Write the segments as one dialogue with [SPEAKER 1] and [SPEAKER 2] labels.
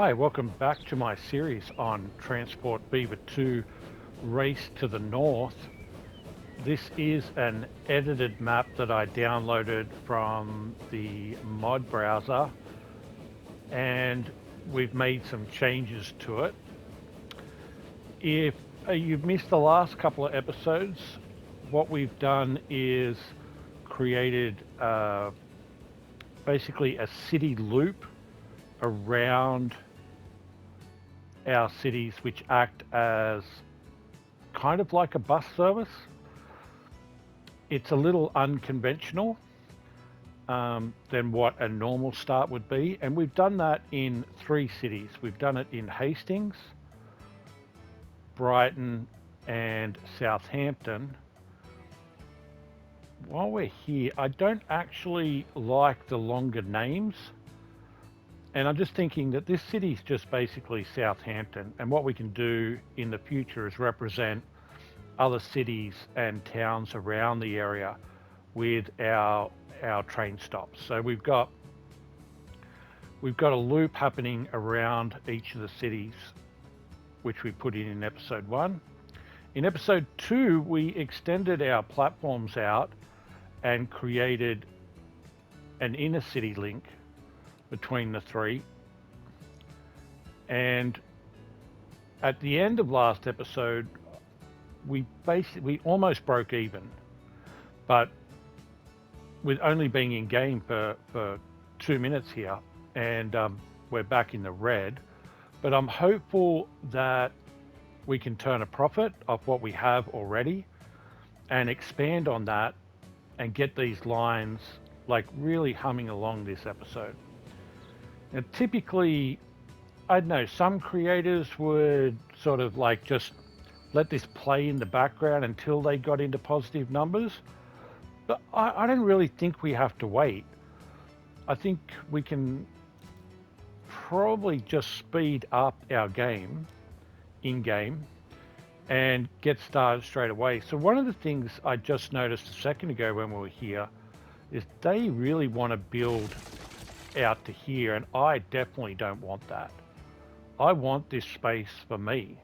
[SPEAKER 1] Hi, welcome back to my series on Transport Beaver 2 Race to the North. This is an edited map that I downloaded from the mod browser, and we've made some changes to it. If you've missed the last couple of episodes, what we've done is created basically a city loop around our cities, which act as kind of like a bus service. It's a little unconventional than what a normal start would be, and we've done that in three cities. We've done it in Hastings, Brighton, and Southampton. While we're here, I don't actually like the longer names, and I'm just thinking that this city's just basically Southampton, and what we can do in the future is represent other cities and towns around the area with our train stops. So we've got a loop happening around each of the cities, which we put in episode 1. In episode 2, we extended our platforms out and created an inner city link between the three. And at the end of last episode, we almost broke even, but with only being in game for 2 minutes here, and we're back in the red. But I'm hopeful that we can turn a profit off what we have already and expand on that and get these lines like really humming along this episode. Now, typically, I don't know, some creators would sort of like just let this play in the background until they got into positive numbers. But I don't really think we have to wait. I think we can probably just speed up our game in-game and get started straight away. So one of the things I just noticed a second ago when we were here is they really want to build out to here, and I definitely don't want that. I want this space for me.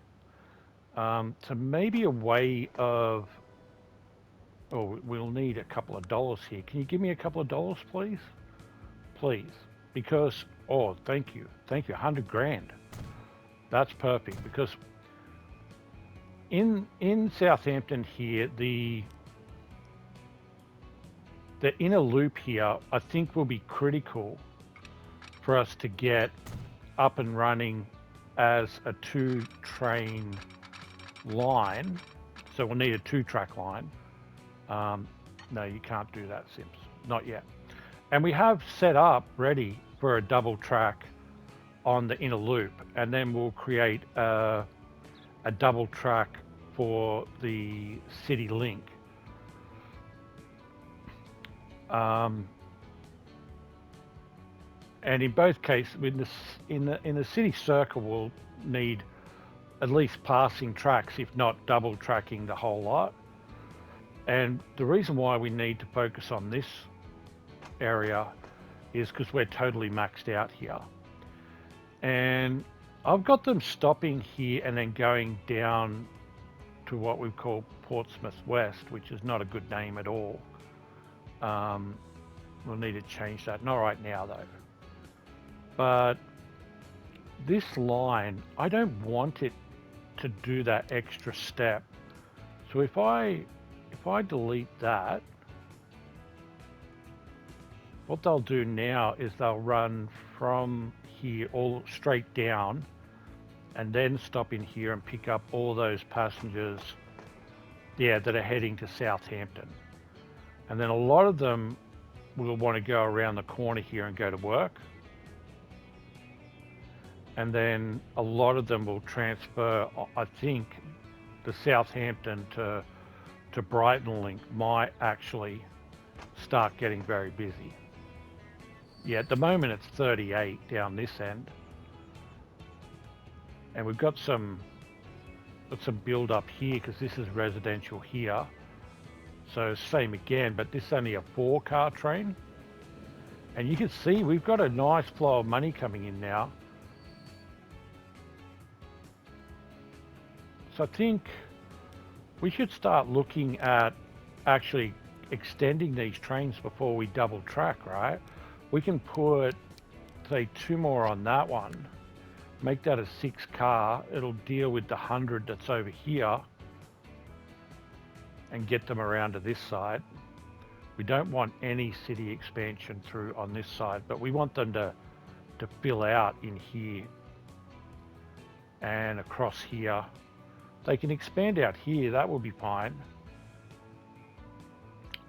[SPEAKER 1] So maybe a way of, oh, we'll need a couple of dollars here. Can you give me a couple of dollars, please? Please. Because, oh, thank you. Thank you. 100 grand. That's perfect. Because in Southampton here, the inner loop here, I think will be critical for us to get up and running as a 2-train line. So we'll need a 2-track line. No, you can't do that, Sims. Not yet. And we have set up ready for a double track on the inner loop, and then we'll create a double track for the city link. And in both cases, in the city circle, we'll need at least passing tracks, if not double tracking the whole lot. And the reason why we need to focus on this area is because we're totally maxed out here. And I've got them stopping here and then going down to what we call Portsmouth West, which is not a good name at all. We'll need to change that. Not right now though. But this line, I don't want it to do that extra step. So if I delete that, what they'll do now is they'll run from here all straight down and then stop in here and pick up all those passengers, that are heading to Southampton. And then a lot of them will want to go around the corner here and go to work. And then a lot of them will transfer, I think, the Southampton to Brighton link might actually start getting very busy. Yeah, at the moment it's 38 down this end. And we've got some build up here because this is residential here. So same again, but this is only a 4-car train. And you can see we've got a nice flow of money coming in now. So I think we should start looking at actually extending these trains before we double track, right? We can put, say, 2 more on that one, make that a 6 car. It'll deal with the 100 that's over here and get them around to this side. We don't want any city expansion through on this side, but we want them to fill out in here and across here. They can expand out here, that will be fine.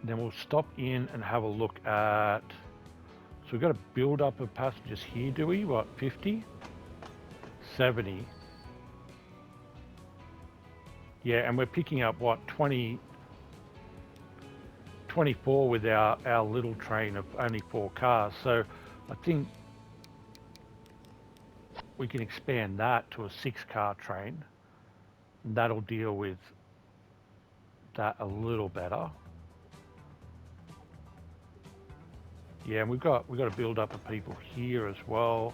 [SPEAKER 1] Then we'll stop in and have a look at, so we've got a build up of passengers here, do we? What, 50? 70. Yeah, and we're picking up what, 24 with our little train of only 4 cars. So I think we can expand that to a 6 car train. And that'll deal with that a little better. Yeah, and we've got a build up of people here as well.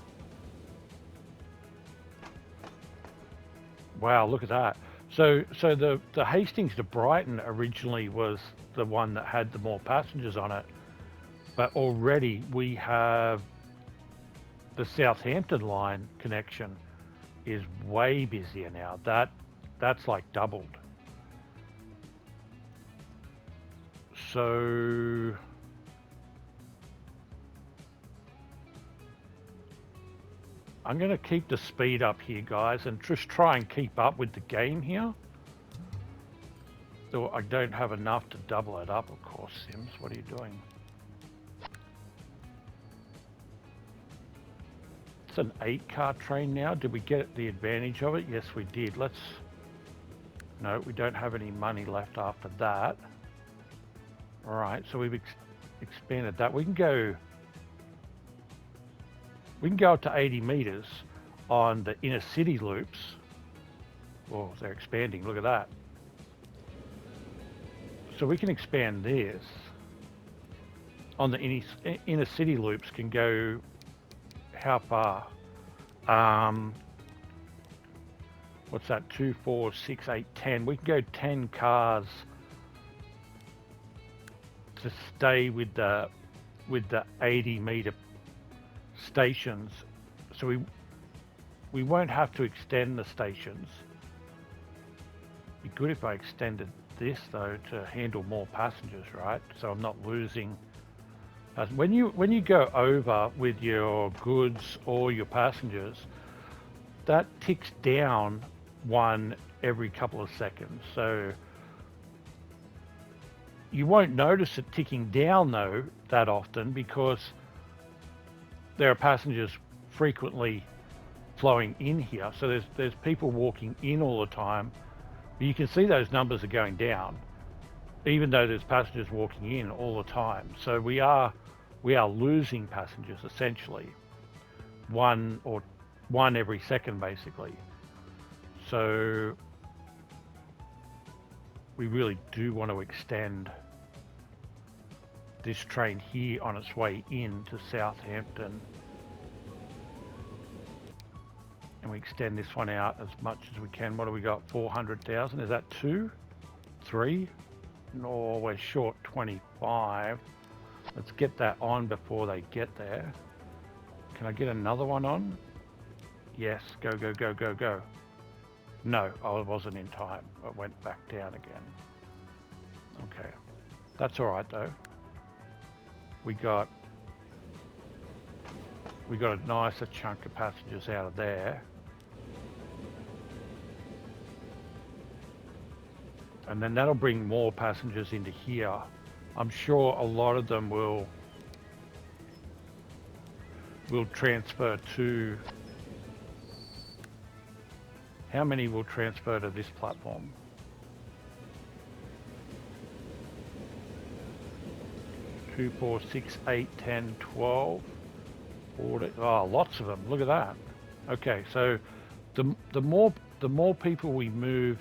[SPEAKER 1] Wow, look at that. So the Hastings to Brighton originally was the one that had the more passengers on it, but already we have the Southampton line connection is way busier now. That's like doubled. So I'm going to keep the speed up here, guys, and just try and keep up with the game here. Though I don't have enough to double it up, of course. Sims, what are you doing? It's an 8 car train now. Did we get the advantage of it? Yes, we did. No, we don't have any money left after that. All right, so we've expanded that. We can go up to 80 meters on the inner city loops. Oh, they're expanding. Look at that. So we can expand this. On the inner city loops can go how far? What's that? 2, 4, 6, 8, 10. We can go 10 cars to stay with the 80 meter stations. So we won't have to extend the stations. Be good if I extended this though to handle more passengers, right? So I'm not losing. When you go over with your goods or your passengers, that ticks down 1 every couple of seconds. So you won't notice it ticking down though that often because there are passengers frequently flowing in here. So there's people walking in all the time. But you can see those numbers are going down, even though there's passengers walking in all the time. So we are losing passengers essentially, one every second basically. So we really do want to extend this train here on its way in to Southampton. And we extend this one out as much as we can. What do we got? 400,000? Is that 2? 3? No, we're short 25. Let's get that on before they get there. Can I get another one on? Yes, go, go, go, go, go. No, I wasn't in time. It went back down again. Okay, that's all right though. We got a nicer chunk of passengers out of there. And then that'll bring more passengers into here. I'm sure a lot of them will transfer to... How many will transfer to this platform? 2, 4, 6, 8, 10, 12, 40. Oh, lots of them. Look at that. Okay, so the more people we move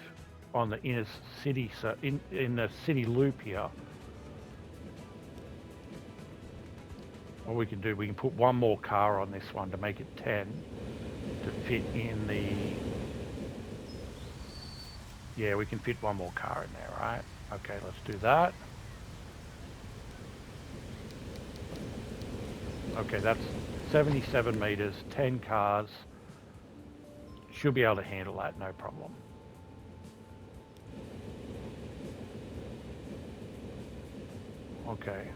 [SPEAKER 1] on the inner city, so in the city loop here, what we can do, we can put 1 more car on this one to make it 10 to fit in the Yeah, we can fit one more car in there, right? Okay, let's do that. Okay, that's 77 meters, 10 cars. Should be able to handle that, no problem. Okay.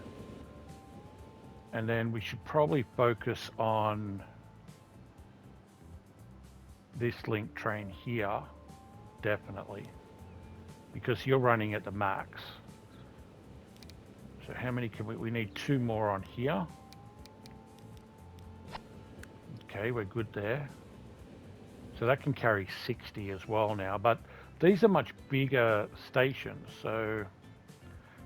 [SPEAKER 1] And then we should probably focus on this link train here, definitely, because you're running at the max. So how many can we need 2 more on here. Okay, we're good there. So that can carry 60 as well now, but these are much bigger stations. So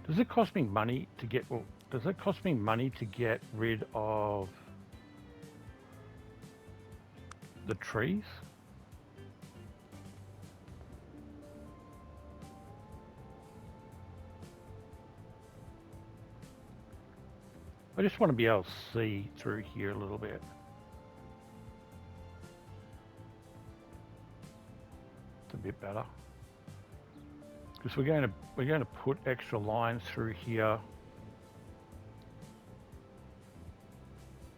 [SPEAKER 1] does it cost me money to get, well, does it cost me money to get rid of the trees? I just want to be able to see through here a little bit. It's a bit better. Because we're going to put extra lines through here.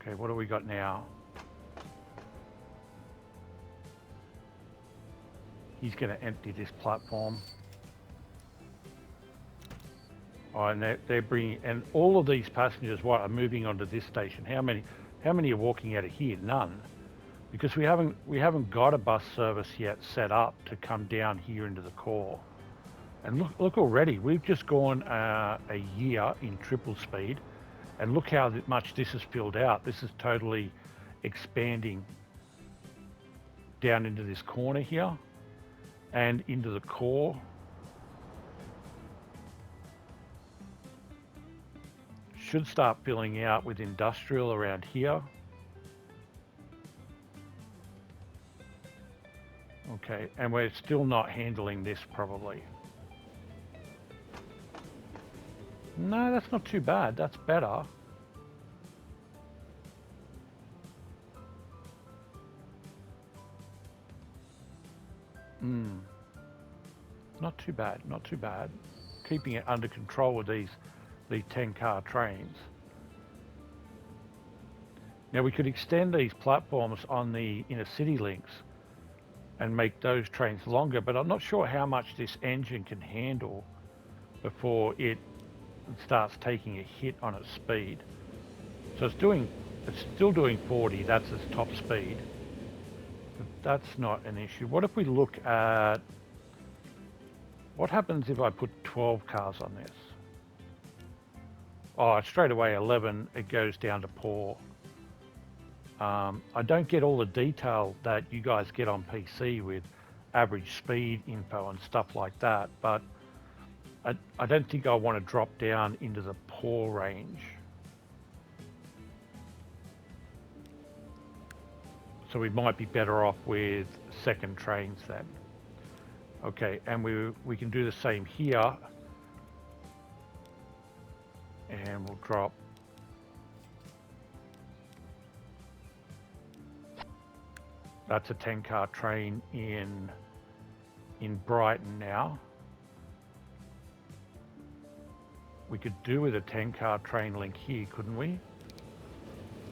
[SPEAKER 1] Okay, what do we got now? He's going to empty this platform. Oh, and they're bringing, and all of these passengers, what, are moving onto this station? How many are walking out of here? None, because we haven't got a bus service yet set up to come down here into the core. And look already, we've just gone a year in triple speed, and look how much this has filled out. This is totally expanding down into this corner here and into the core. Should start filling out with industrial around here. Okay, and we're still not handling this probably. No, that's not too bad. That's better. Not too bad, not too bad. Keeping it under control with these 10-car trains. Now we could extend these platforms on the inner city links and make those trains longer, but I'm not sure how much this engine can handle before it starts taking a hit on its speed. So it's still doing 40, that's its top speed. But that's not an issue. What if we look at, what happens if I put 12 cars on this? Oh, straight away 11, it goes down to poor. I don't get all the detail that you guys get on PC with average speed info and stuff like that, but I don't think I want to drop down into the poor range. So we might be better off with second trains then. Okay, and we can do the same here. And we'll drop. That's a 10-car train in Brighton now. We could do with a 10-car train link here, couldn't we?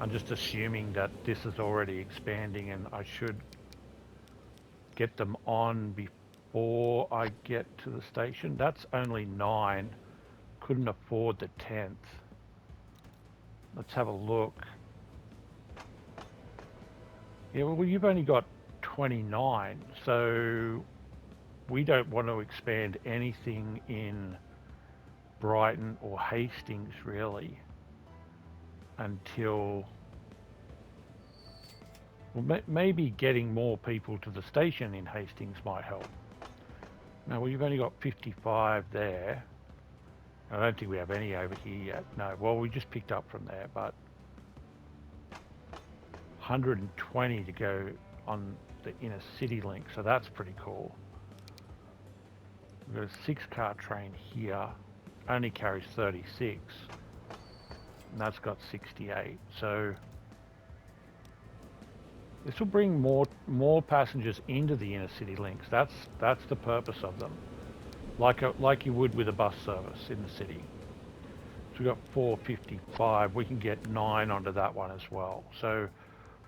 [SPEAKER 1] I'm just assuming that this is already expanding and I should get them on before I get to the station. That's only 9. Couldn't afford the 10th. Let's have a look. Yeah, well, you've only got 29, so we don't want to expand anything in Brighton or Hastings really until, well, maybe getting more people to the station in Hastings might help. No, well, you've only got 55 there. I don't think we have any over here yet. No, well, we just picked up from there, but 120 to go on the inner city link, so that's pretty cool. We've got a 6-car train here, only carries 36, and that's got 68. So This will bring more passengers into the inner city links. That's the purpose of them. Like you would with a bus service in the city. So we've got 455. We can get 9 onto that one as well. So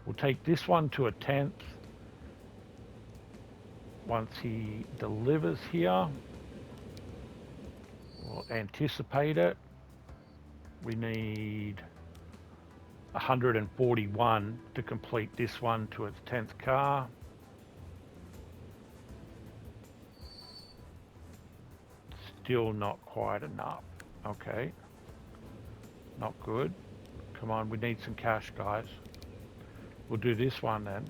[SPEAKER 1] we'll take this one to a 10th. Once he delivers here, we'll anticipate it. We need 141 to complete this one to its 10th car. Still not quite enough. Okay. Not good. Come on, we need some cash, guys. We'll do this one then.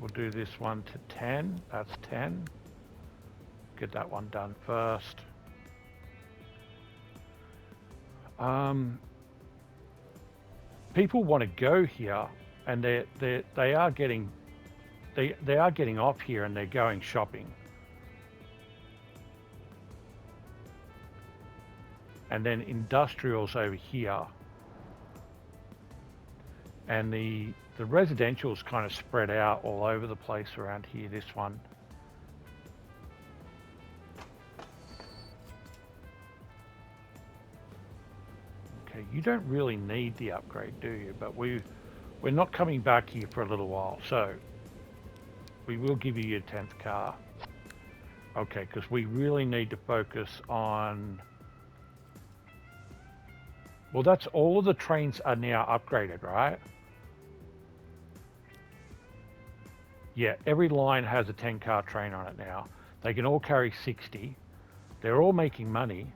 [SPEAKER 1] We'll do this one to 10. That's 10. Get that one done first. People want to go here, and they are getting off here, and they're going shopping. And then industrials over here, and the residential's kind of spread out all over the place around here. This one. Okay, you don't really need the upgrade, do you? But we're not coming back here for a little while, so we will give you your 10th car. Okay, because we really need to focus on... Well, that's all of the trains are now upgraded, right? Yeah, every line has a 10-car train on it now. They can all carry 60. They're all making money.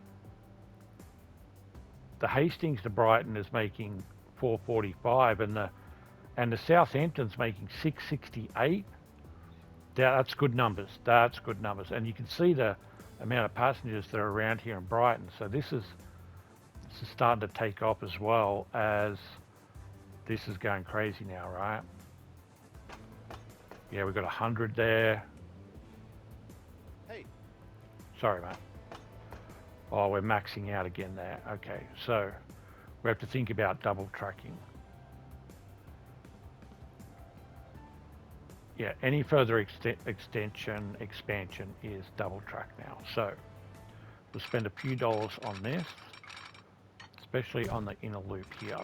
[SPEAKER 1] The Hastings to Brighton is making 445, and the Southampton's making 668. That's good numbers. That's good numbers. And you can see the amount of passengers that are around here in Brighton. So this is starting to take off, as well as this is going crazy now, right? Yeah, we've got 100 there.
[SPEAKER 2] Hey.
[SPEAKER 1] Sorry, mate. Oh, we're maxing out again there. Okay, so we have to think about double tracking. Yeah, any further expansion is double track now. So we'll spend a few dollars on this, especially on the inner loop here.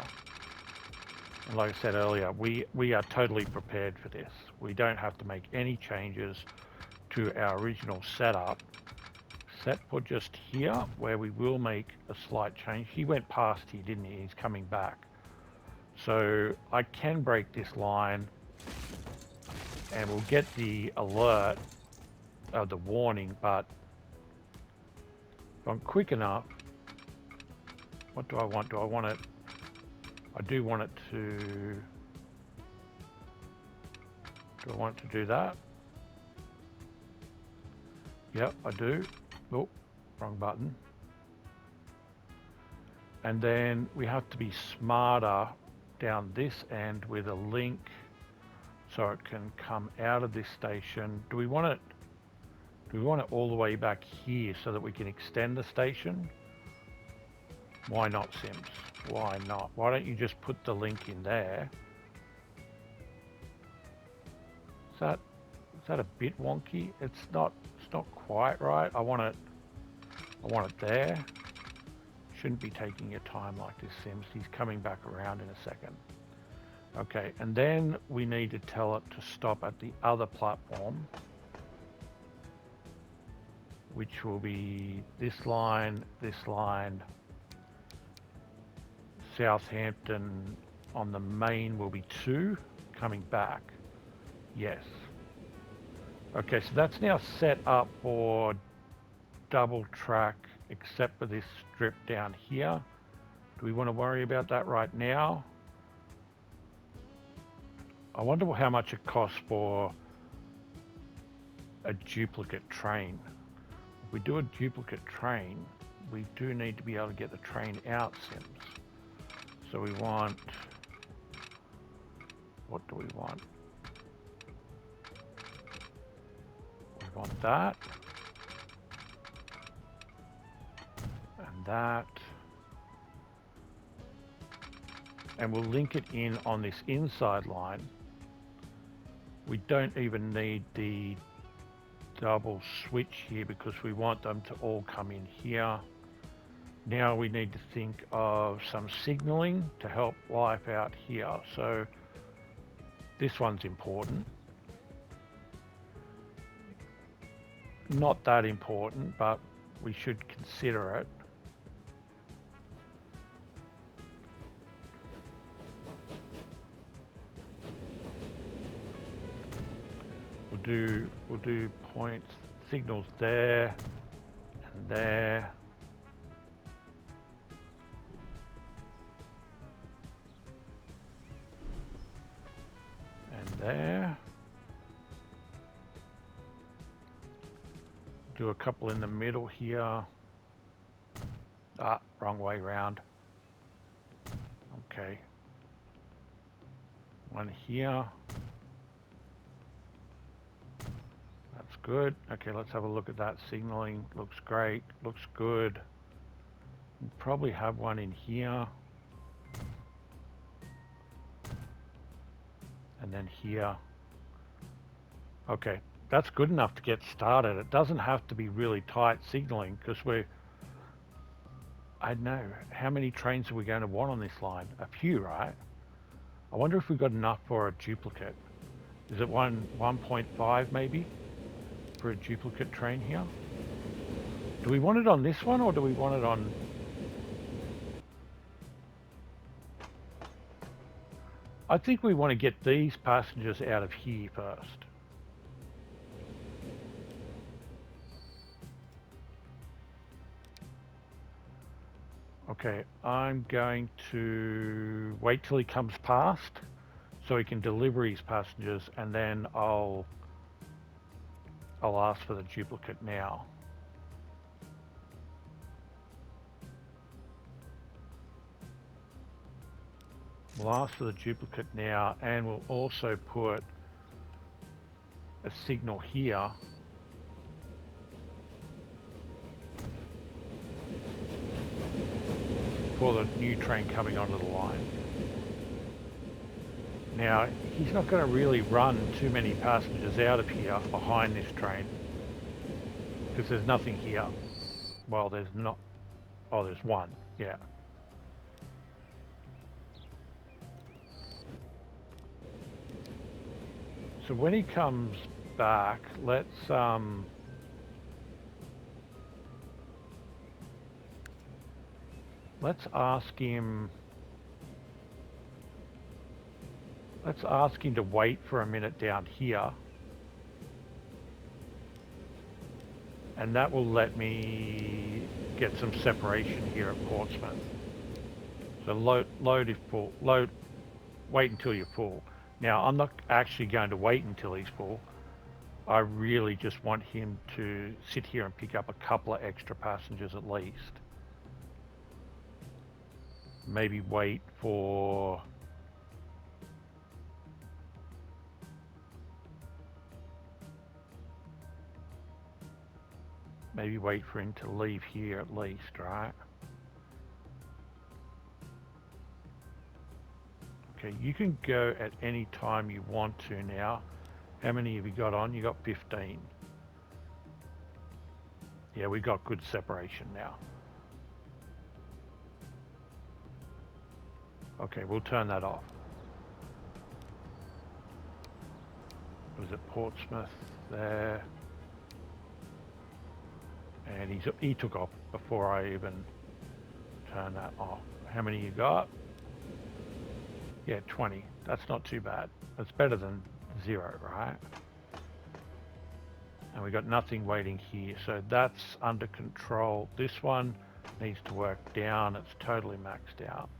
[SPEAKER 1] And like I said earlier, we are totally prepared for this. We don't have to make any changes to our original setup, except for just here, where we will make a slight change. He went past here, didn't he? He's coming back. So I can break this line, and we'll get the alert, the warning, but if I'm quick enough, what do I want? Do I want it? I do want it to... Do I want it to do that? Yep, I do. Oh, wrong button. And then we have to be smarter down this end with a link so it can come out of this station. Do we want it all the way back here so that we can extend the station? Why not, Sims? Why not? Why don't you just put the link in there? Is that a bit wonky? It's not quite right. I want it there. Shouldn't be taking your time like this, Sims. He's coming back around in a second. Okay, and then we need to tell it to stop at the other platform, which will be this line, Southampton on the main will be 2, coming back. Yes. Okay, so that's now set up for double track, except for this strip down here. Do we want to worry about that right now? I wonder how much it costs for a duplicate train. If we do a duplicate train, we do need to be able to get the train out, Sims. So we want... What do we want? We want that. And that. And we'll link it in on this inside line. We don't even need the double switch here because we want them to all come in here. Now we need to think of some signaling to help life out here. So this one's important. Not that important, but we should consider it. We'll do points, signals there and there. And there. Do a couple in the middle here. Ah, wrong way round. Okay. One here. That's good. Okay, let's have a look at that signaling. Looks great. Looks good. We'll probably have one in here. And then here. Okay, that's good enough to get started. It doesn't have to be really tight signaling because I don't know, how many trains are we going to want on this line? A few, right? I wonder if we've got enough for a duplicate. Is it 1.5 maybe for a duplicate train here? Do we want it on this one or do we want it on... I think we want to get these passengers out of here first. Okay, I'm going to wait till he comes past so he can deliver his passengers, and then I'll ask for the duplicate now. We'll ask for the duplicate now, and we'll also put a signal here for the new train coming onto the line. Now, he's not going to really run too many passengers out of here behind this train because there's nothing here. Well, there's not. Oh, there's one. Yeah. So when he comes back, let's ask him. Let's ask him to wait for a minute down here. And that will let me get some separation here at Portsmouth. So load if full. Load. Wait until you're full. Now, I'm not actually going to wait until he's full. I really just want him to sit here and pick up a couple of extra passengers at least. Maybe wait for... Maybe wait for him to leave here at least, right? Okay, you can go at any time you want to now. How many have you got on? You got 15. Yeah, we got good separation now. Okay, we'll turn that off. Was it Portsmouth there? And he took off before I even turned that off. How many you got? Yeah, 20. That's not too bad. It's better than 0, right? And we got nothing waiting here, so that's under control. This one needs to work down. It's totally maxed out.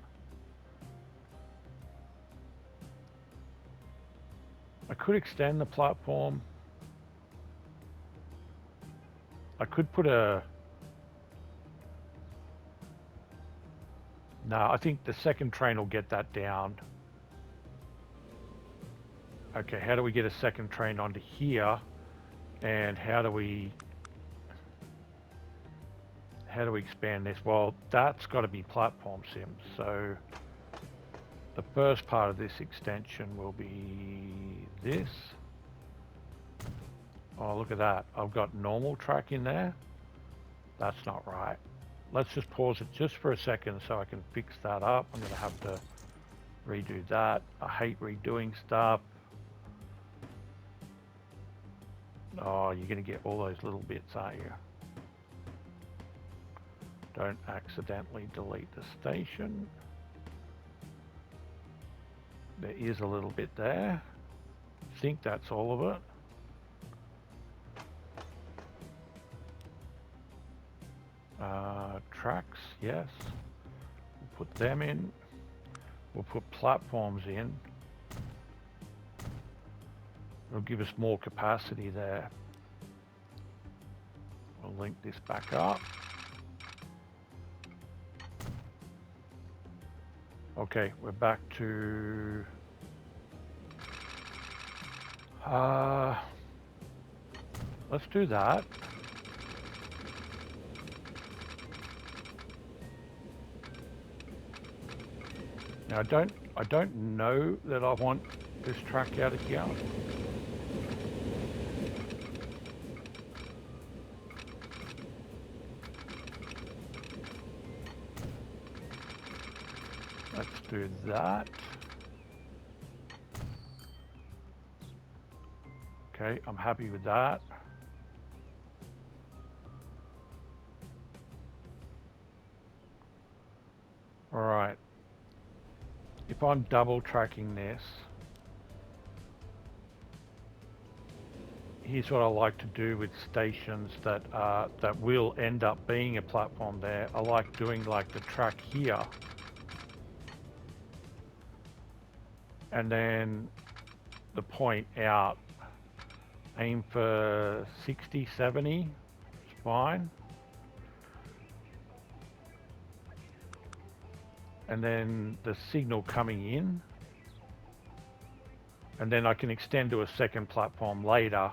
[SPEAKER 1] I could extend the platform. I could put a... No, I think the second train will get that down. Okay, how do we get a second train onto here? And how do we expand this? Well, that's got to be platform sims. So the first part of this extension will be this. Oh, look at that. I've got normal track in there. That's not right. Let's just pause it just for a second so I can fix that up. I'm going to have to redo that. I hate redoing stuff. Oh, you're going to get all those little bits, aren't you? Don't accidentally delete the station. There is a little bit there. I think that's all of it. Tracks, yes. We'll put them in. We'll put platforms in. It'll give us more capacity there. We'll link this back up. Okay, we're back to let's do that. Now I don't know that I want this track out of here. Let's do that. Okay, I'm happy with that. All right. If I'm double tracking this, here's what I like to do with stations that will end up being a platform there. I like doing like the track here, and then the point out. Aim for 60, 70. It's fine. And then the signal coming in, and then I can extend to a second platform later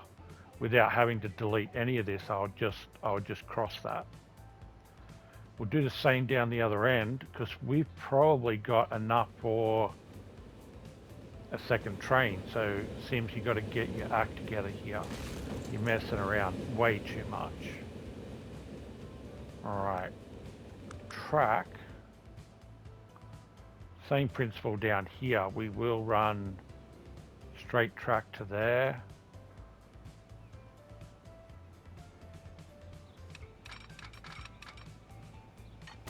[SPEAKER 1] without having to delete any of this. I would just cross that. We'll do the same down the other end because we've probably got enough for a second train. So it seems you got to get your act together here. You're messing around way too much. All right, track. Same principle down here. We will run straight track to there.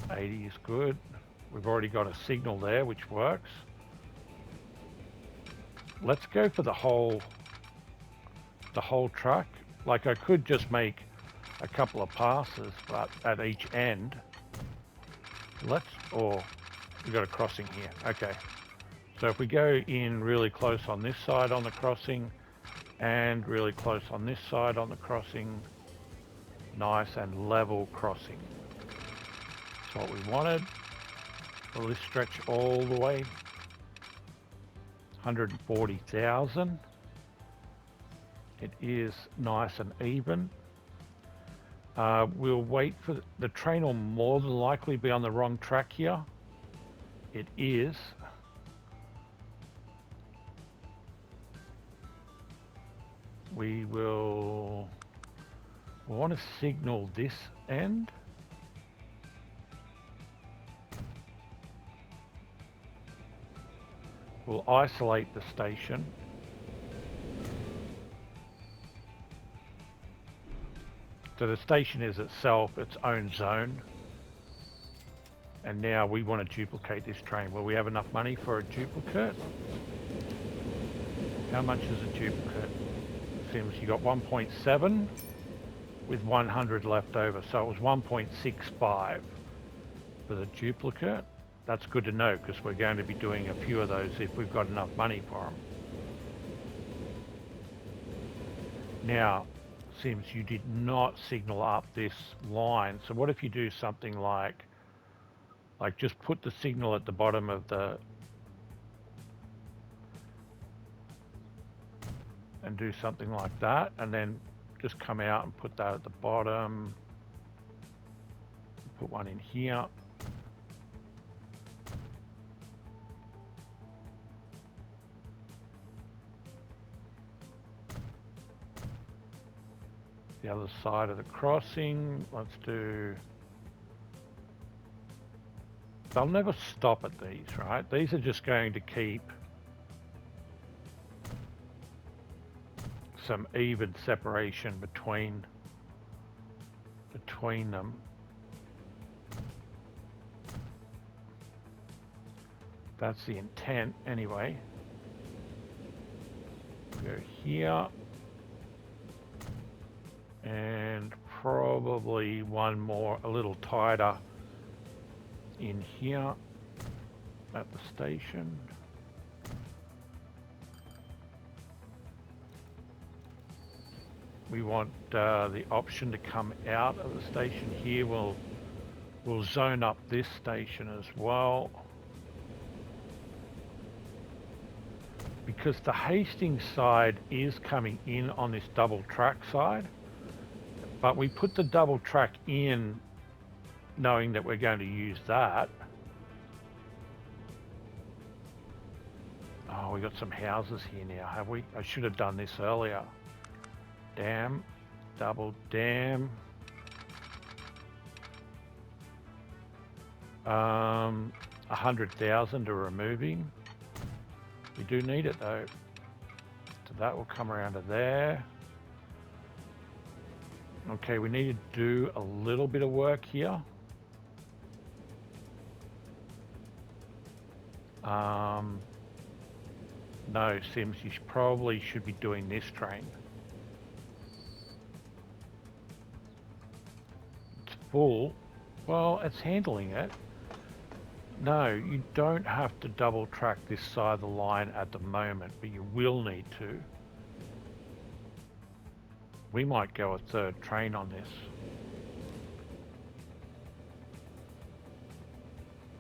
[SPEAKER 1] $80 is good. We've already got a signal there, which works. Let's go for the whole track. Like I could just make a couple of passes, but at each end. We've got a crossing here. Okay. So if we go in really close on this side on the crossing and really close on this side on the crossing, nice and level crossing. That's what we wanted. Will this stretch all the way? 140,000. It is nice and even. We'll wait for the train will more than likely be on the wrong track here. It is. We want to signal this end. We'll isolate the station. So the station is itself its own zone. And now we want to duplicate this train. Will we have enough money for a duplicate? How much is a duplicate? Seems you got 1.7 with 100 left over. So it was 1.65 for the duplicate. That's good to know because we're going to be doing a few of those if we've got enough money for them. Now, seems you did not signal up this line. So what if you do something like just put the signal at the bottom of the, and do something like that, and then just come out and put that at the bottom. Put one in here. other side of the crossing. Let's do... They'll never stop at these, right? These are just going to keep some even separation between them. That's the intent anyway. Go here. And probably one more, a little tighter in here at the station. We want the option to come out of the station here. We'll zone up this station as well. Because the Hastings side is coming in on this double track side. But we put the double track in knowing that we're going to use that. Oh, we got some houses here now, have we? I should have done this earlier. Dam, double dam. 100,000 to removing. We do need it though. So that will come around to there. Okay, we need to do a little bit of work here. No, Sims, you probably should be doing this train. It's full. Well, it's handling it. No, you don't have to double track this side of the line at the moment, but you will need to. We might go a third train on this.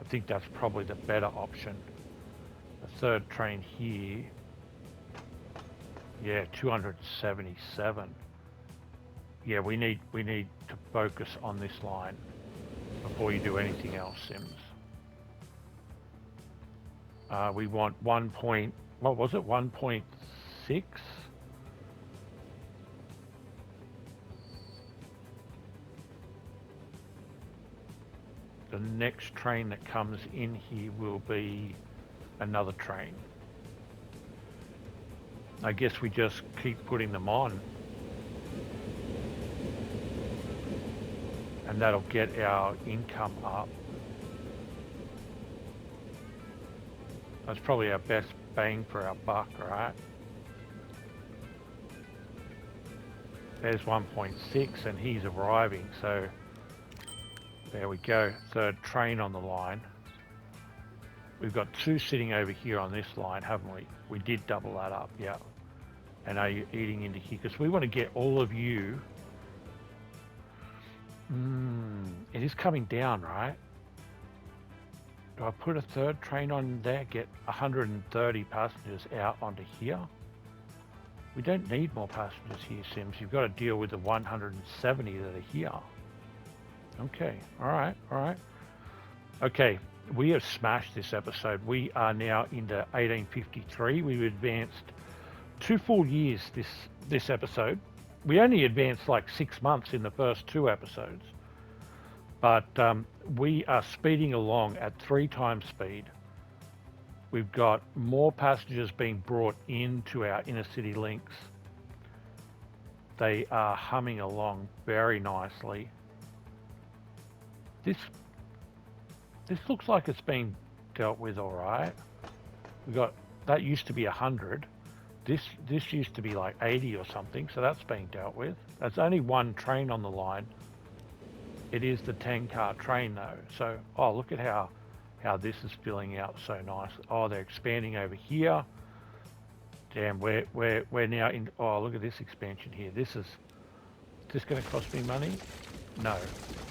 [SPEAKER 1] I think that's probably the better option. A third train here. Yeah, 277. Yeah, we need to focus on this line before you do anything else, Sims. We want 1.6? The next train that comes in here will be another train. I guess we just keep putting them on. And that'll get our income up. That's probably our best bang for our buck, right? There's 1.6 and he's arriving, so there we go. Third train on the line. We've got two sitting over here on this line, haven't we? We did double that up, yeah. And are you eating into here? Because we want to get all of you. It is coming down, right? Do I put a third train on there, get 130 passengers out onto here? We don't need more passengers here, Sims. You've got to deal with the 170 that are here. Okay, all right. Okay, we have smashed this episode. We are now into 1853. We've advanced 2 full years this episode. We only advanced like 6 months in the first 2 episodes. But we are speeding along at 3 times speed. We've got more passengers being brought into our inner city links. They are humming along very nicely. This looks like it's being dealt with all right. We got, that used to be 100. This used to be like 80 or something, so that's being dealt with. There's only one train on the line. It is the 10-car train though. So, oh, look at how this is filling out so nice. Oh, they're expanding over here. Damn, we're now in, oh, look at this expansion here. Is this going to cost me money? No,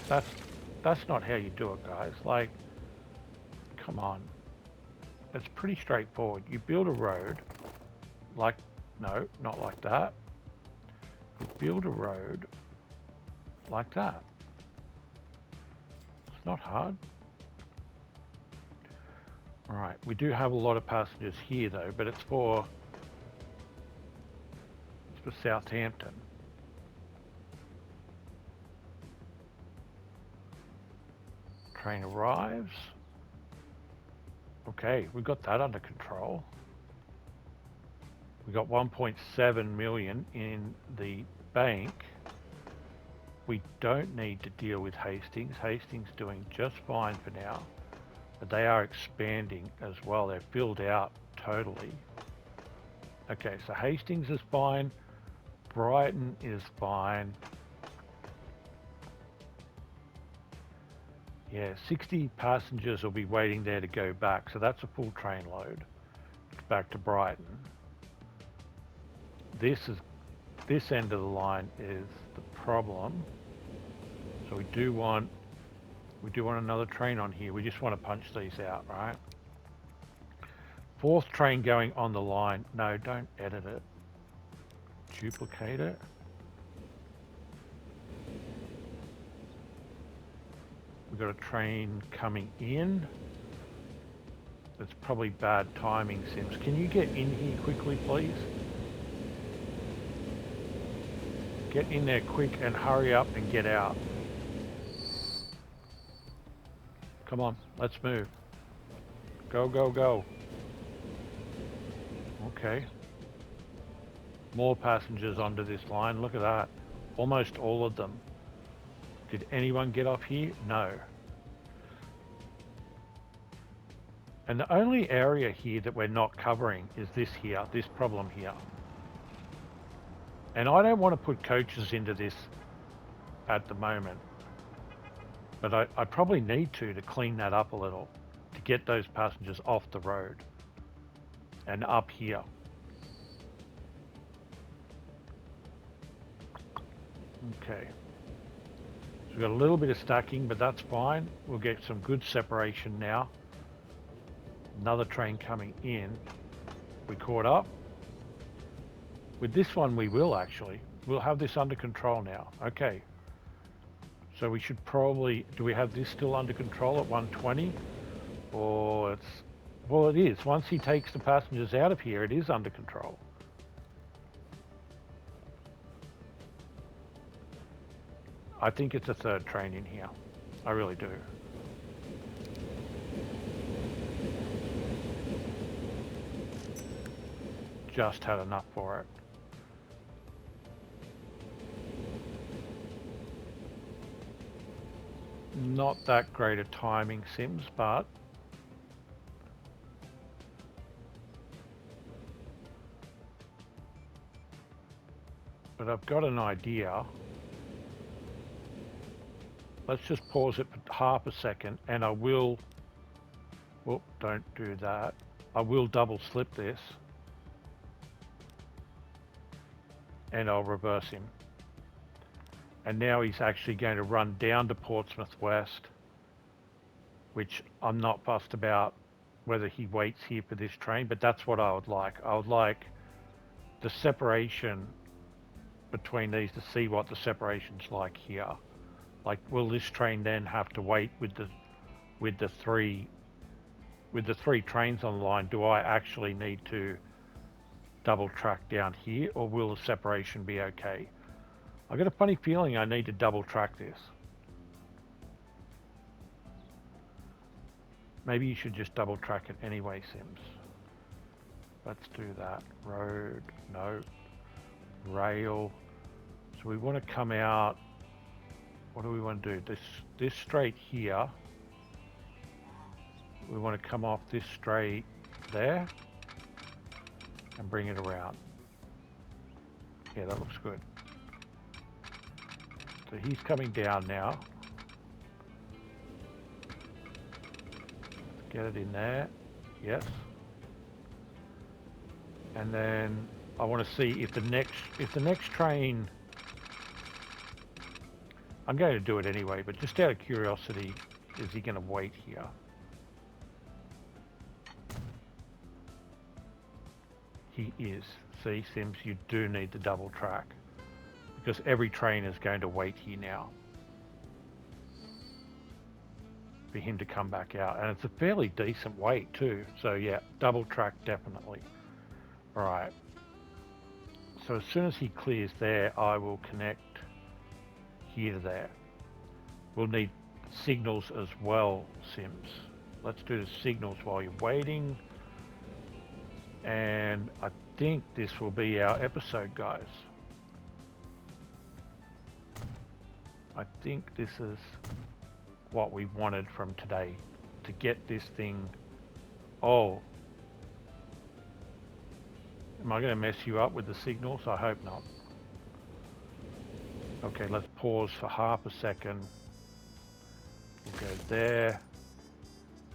[SPEAKER 1] that's not how you do it, guys. Like, come on. It's pretty straightforward. You build a road, like, no, not like that. You build a road like that. It's not hard. All right, we do have a lot of passengers here though, but it's for Southampton. Train arrives. Okay, we got that under control. We got 1.7 million in the bank. We don't need to deal with Hastings. Hastings doing just fine for now, but they are expanding as well. They're filled out totally. Okay, so Hastings is fine. Brighton is fine. Yeah, 60 passengers will be waiting there to go back, so that's a full train load back to Brighton. This end of the line is the problem. So we do want another train on here. We just want to punch these out, right? Fourth train going on the line. No, don't edit it. Duplicate it. We've got a train coming in. That's probably bad timing, Sims. Can you get in here quickly, please? Get in there quick and hurry up and get out. Come on, let's move. Go, go, go. Okay. More passengers onto this line. Look at that. Almost all of them. Did anyone get off here? No. And the only area here that we're not covering is this here, this problem here. And I don't want to put coaches into this at the moment. But I probably need to clean that up a little, to get those passengers off the road and up here. Okay. So we've got a little bit of stacking, but that's fine. We'll get some good separation now. Another train coming in. We caught up. With this one we will actually. We'll have this under control now. Okay. So we should probably, do we have this still under control at 120? Or it's, well it is. Once he takes the passengers out of here, it is under control. I think it's a third train in here. I really do. Just had enough for it. Not that great a timing, Sims, but I've got an idea. Let's just pause it for half a second and I will, whoop, don't do that. I will double slip this and I'll reverse him. And now he's actually going to run down to Portsmouth West, which I'm not fussed about whether he waits here for this train, but that's what I would like. I would like the separation between these to see what the separation's like here. Like, will this train then have to wait with the three trains on the line? Do I actually need to double track down here, or will the separation be okay? I got a funny feeling I need to double track this. Maybe you should just double track it anyway, Sims. Let's do that. Road, no. Rail. So we want to come out. What do we want to do? This straight here. We want to come off this straight there and bring it around. Yeah, that looks good. So he's coming down now. Get it in there. Yes. And then I want to see if the next train, I'm going to do it anyway, but just out of curiosity, is he going to wait here? He is. See, Sims, you do need the double track because every train is going to wait here now for him to come back out, and it's a fairly decent wait too. So yeah, double track definitely. All right. So as soon as he clears there, I will connect here to there. We'll need signals as well, Sims. Let's do the signals while you're waiting. And I think this will be our episode, guys. I think this is what we wanted from today, to get this thing. Oh, am I going to mess you up with the signals? I hope not. Okay, let's pause for half a second. We'll go there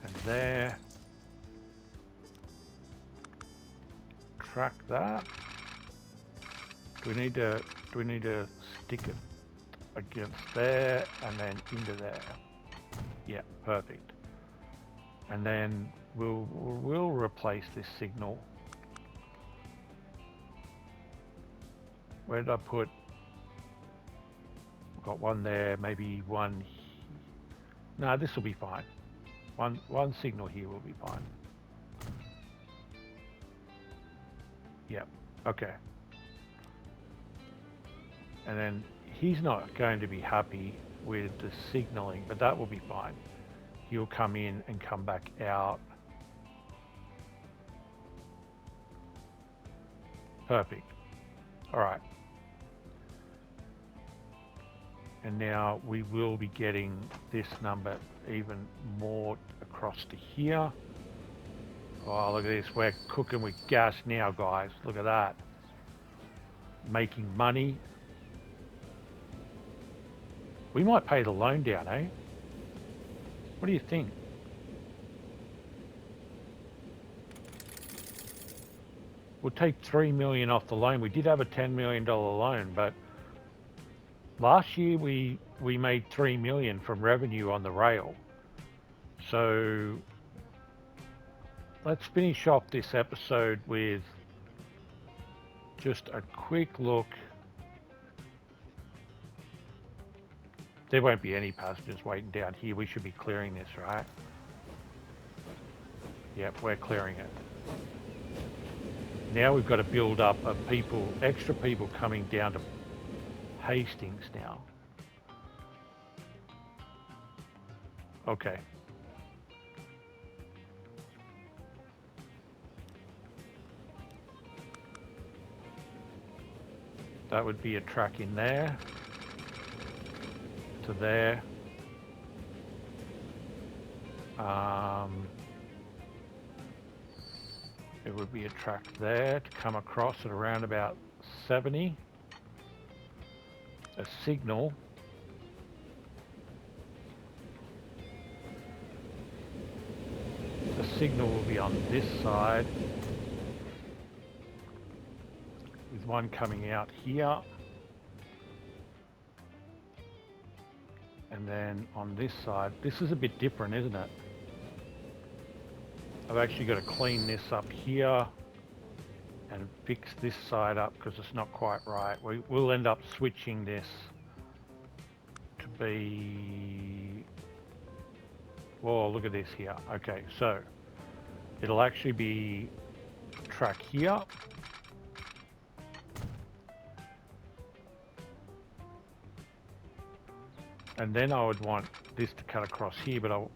[SPEAKER 1] and there. Track that. Do we need to stick it against there and then into there? Yeah, perfect. And then we'll replace this signal. Where did I put? Got one there, maybe one. No, this will be fine. One signal here will be fine. Yep. Okay. And then he's not going to be happy with the signaling, but that will be fine. He'll come in and come back out. Perfect. All right. And now we will be getting this number even more across to here. Oh, look at this. We're cooking with gas now, guys. Look at that. Making money. We might pay the loan down, eh? What do you think? We'll take $3 million off the loan. We did have a $10 million loan, but last year we made $3 million from revenue on the rail. So let's finish off this episode with just a quick look. There won't be any passengers waiting down here. We should be clearing this, right? Yep, we're clearing it. Now we've got to build up of people, extra people coming down to Hastings now. Okay. That would be a track in there to there. It would be a track there to come across at around about 70. A signal. The signal will be on this side, with one coming out here. And then on this side, this is a bit different, isn't it? I've actually got to clean this up here and fix this side up because it's not quite right. We'll end up switching this to be... Whoa, look at this here. Okay, so it'll actually be track here. And then I would want this to cut across here, but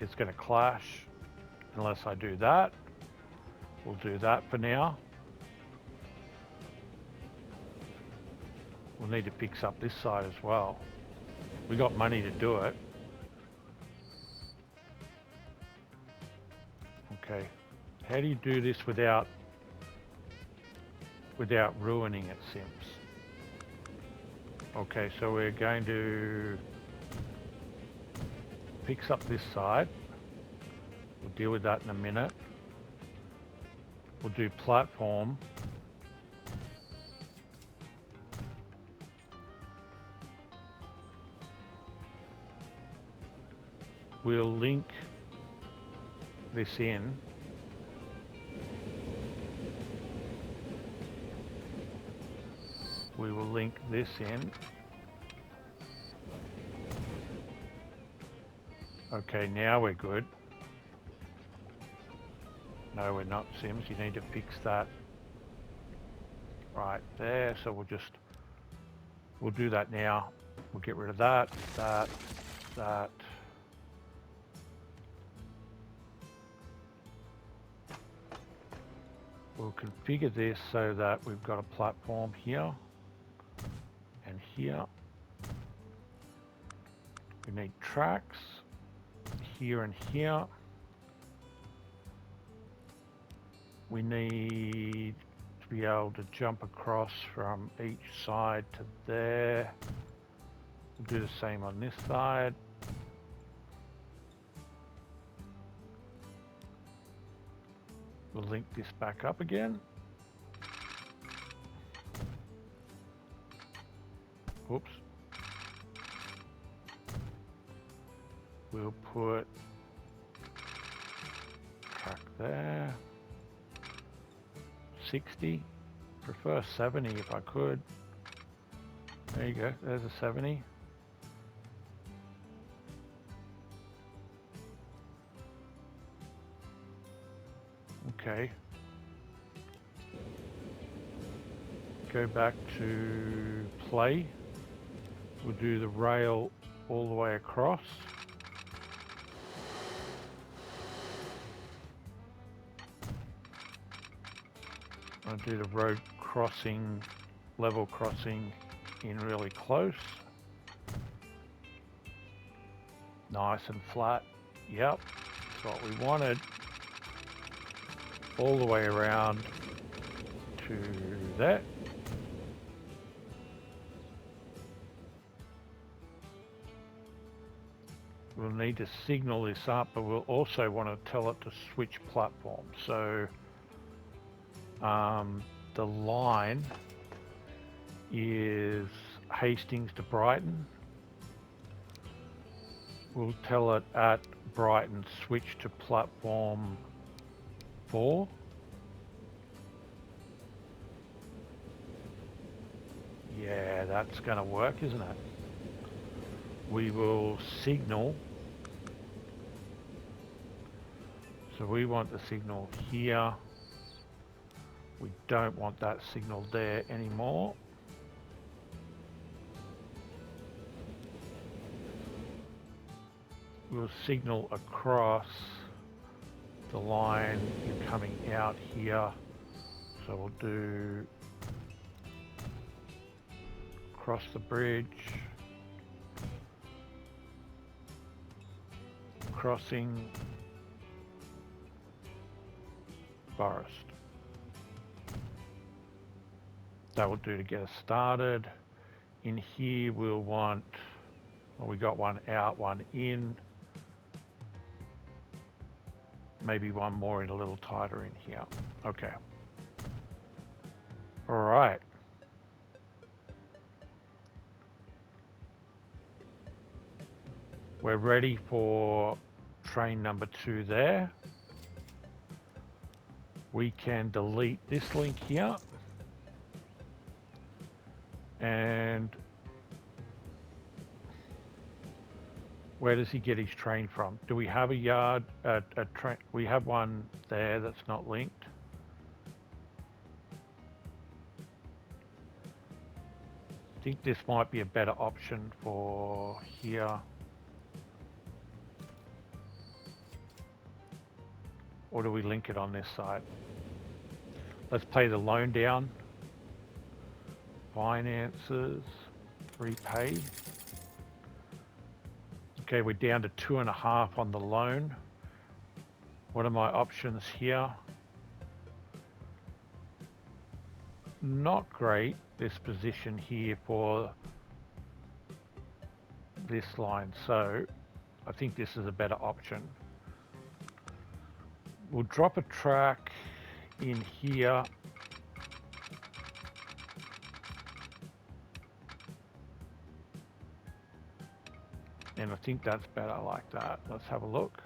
[SPEAKER 1] it's going to clash unless I do that. We'll do that for now. We'll need to fix up this side as well. We got money to do it. Okay. How do you do this without ruining it, Sims? Okay, so we're going to fix up this side. We'll deal with that in a minute. We'll do platform. We'll link this in. We will link this in. Okay, now we're good. No, we're not, Sims. You need to fix that right there. So we'll do that now. We'll get rid of that, that. We'll configure this so that we've got a platform here and here. We need tracks here and here. We need to be able to jump across from each side to there. We'll do the same on this side. We'll link this back up again. Oops. We'll put track there. 60. Prefer 70 if I could. There you go. There's a 70. Okay. Go back to play. We'll do the rail all the way across. I'll do the road crossing, level crossing in really close. Nice and flat. Yep, that's what we wanted. All the way around to that. We'll need to signal this up, but we'll also want to tell it to switch platforms. So the line is Hastings to Brighton. We'll tell it at Brighton switch to platform 4. Yeah, that's going to work, isn't it? We will signal. So we want the signal here. We don't want that signal there anymore. We'll signal across the line you're coming out here. So we'll do across the bridge, crossing Forest. That will do to get us started. In here we'll want, well, we got one out, one in. Maybe one more in a little tighter in here. Okay. All right. We're ready for train number 2 there. We can delete this link here. And where does he get his train from? Do we have a yard, a train? We have one there that's not linked. I think this might be a better option for here. Or do we link it on this side? Let's play the loan down. Finances, repay. Okay, we're down to 2.5 on the loan. What are my options here? Not great, this position here for this line. So I think this is a better option. We'll drop a track in here. And I think that's better like that. Let's have a look.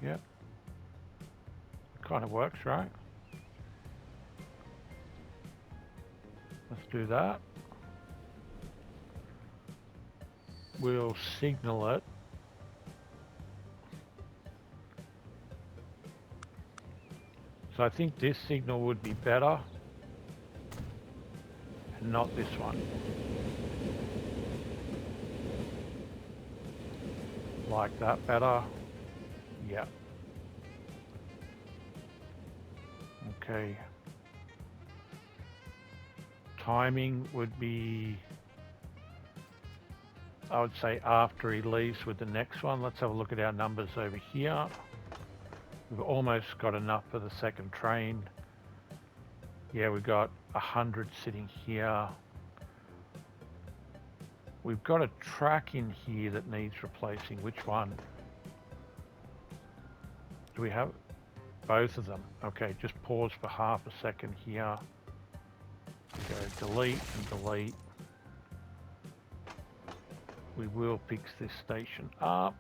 [SPEAKER 1] Yep. Kind of works, right? Let's do that. We'll signal it. So I think this signal would be better, and not this one. Like that better. Yeah. Okay. Timing would be, I would say, after he leaves with the next one. Let's have a look at our numbers over here. We've almost got enough for the second train. Yeah, we've got 100 sitting here. We've got a track in here that needs replacing. Which one? Do we have both of them? Okay, just pause for half a second here. Go delete and delete. We will fix this station up.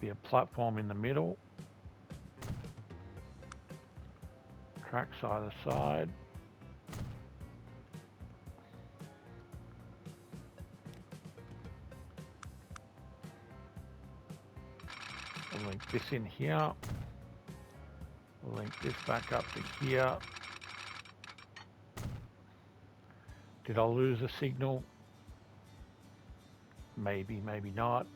[SPEAKER 1] Be a platform in the middle. Tracks either side. We'll link this in here. We'll link this back up to here. Did I lose a signal? Maybe, maybe not.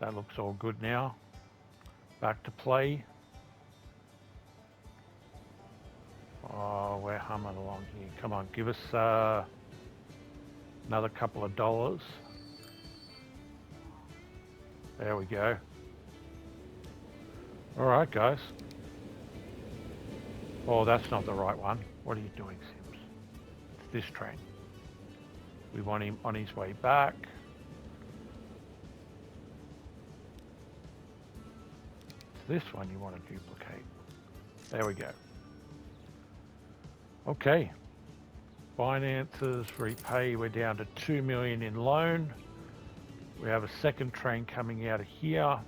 [SPEAKER 1] That looks all good now. Back to play. Oh, we're humming along here. Come on, give us another couple of dollars. There we go. All right, guys. Oh, that's not the right one. What are you doing, Sims? It's this train. We want him on his way back. It's this one you want to duplicate. There we go. Okay. Finances, repay, we're down to 2 million in loan. We have a second train coming out of here.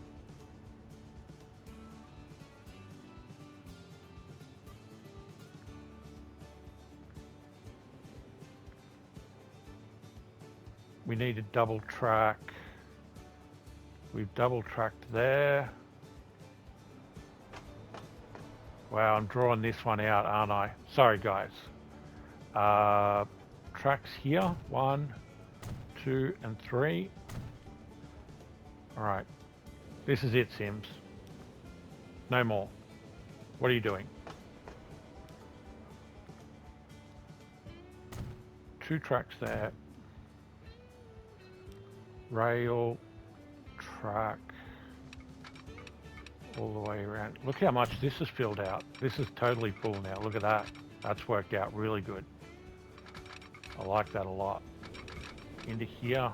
[SPEAKER 1] We need a double track. We've double tracked there. Wow, I'm drawing this one out, aren't I? Sorry, guys. Tracks here, 1, 2, and 3. All right, this is it, Sims. No more. What are you doing? 2 tracks there. Rail, track, all the way around. Look how much this is filled out. This is totally full now. Look at that. That's worked out really good. I like that a lot. Into here.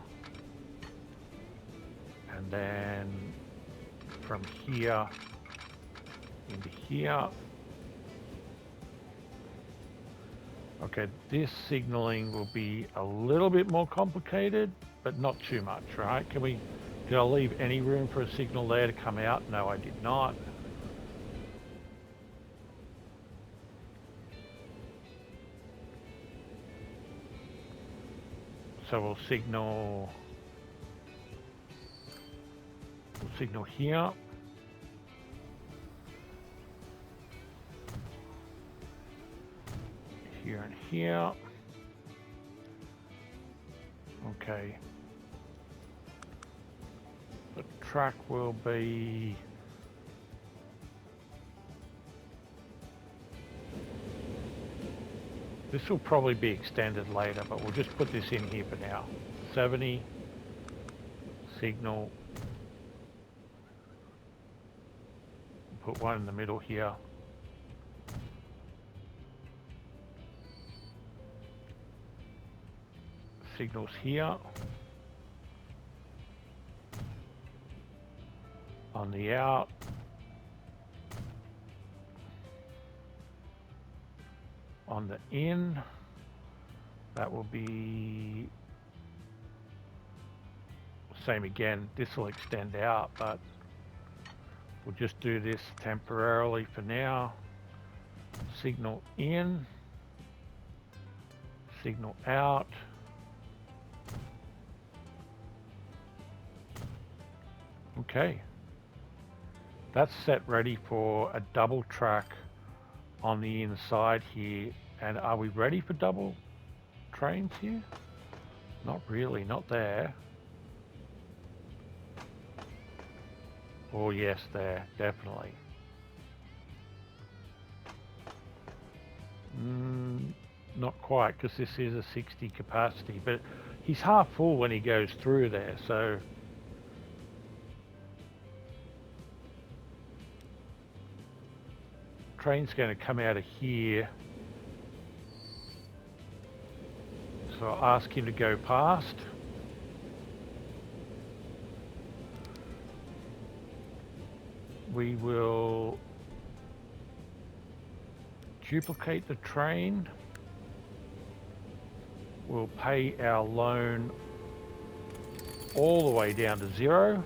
[SPEAKER 1] And then from here into here. Okay, this signaling will be a little bit more complicated, but not too much, right? Did I leave any room for a signal there to come out? No, I did not. So we'll signal here. Here and here. Okay. The track will be this will probably be extended later, but we'll just put this in here for now. 70 signal. Put one in the middle here. Signals here. On the out. On the in, that will be same again. This will extend out, but we'll just do this temporarily for now. Signal in, signal out. Okay. That's set ready for a double track on the inside here. And are we ready for double trains here? Not really, not there. Oh yes, there, definitely. Not quite, because this is a 60 capacity, but he's half full when he goes through there, so train's going to come out of here. So I'll ask him to go past. We will duplicate the train. We'll pay our loan all the way down to 0.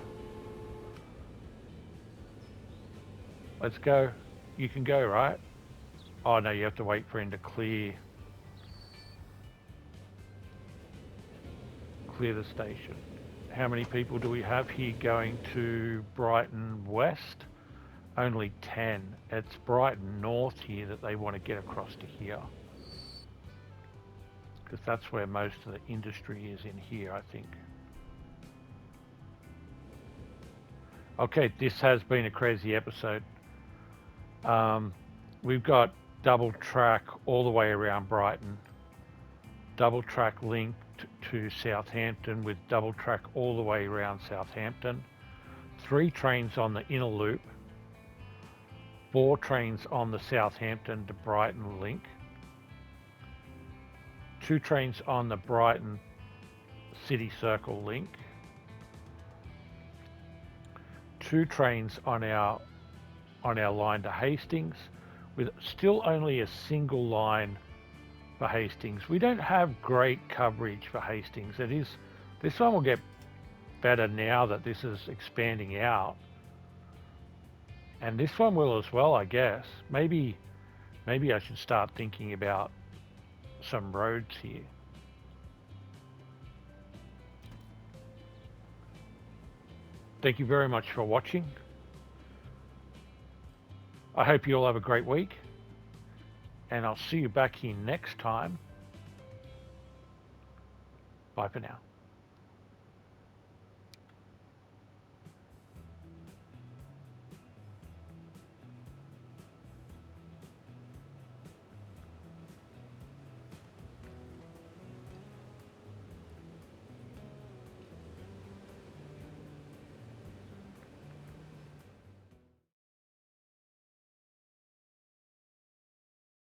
[SPEAKER 1] Let's go. You can go, right? Oh no, you have to wait for him to clear the station. How many people do we have here going to Brighton West? Only 10. It's Brighton North here that they want to get across to here, because that's where most of the industry is, in here, I think. Okay, this has been a crazy episode. We've got double track all the way around Brighton, double track linked to Southampton with double track all the way around Southampton, 3 trains on the inner loop, 4 trains on the Southampton to Brighton link, 2 trains on the Brighton City Circle link, 2 trains on our line to Hastings, with still only a single line for Hastings. We don't have great coverage for Hastings. This one will get better now that this is expanding out, and this one will as well, I guess. Maybe I should start thinking about some roads here. Thank you very much for watching. I hope you all have a great week, and I'll see you back here next time. Bye for now.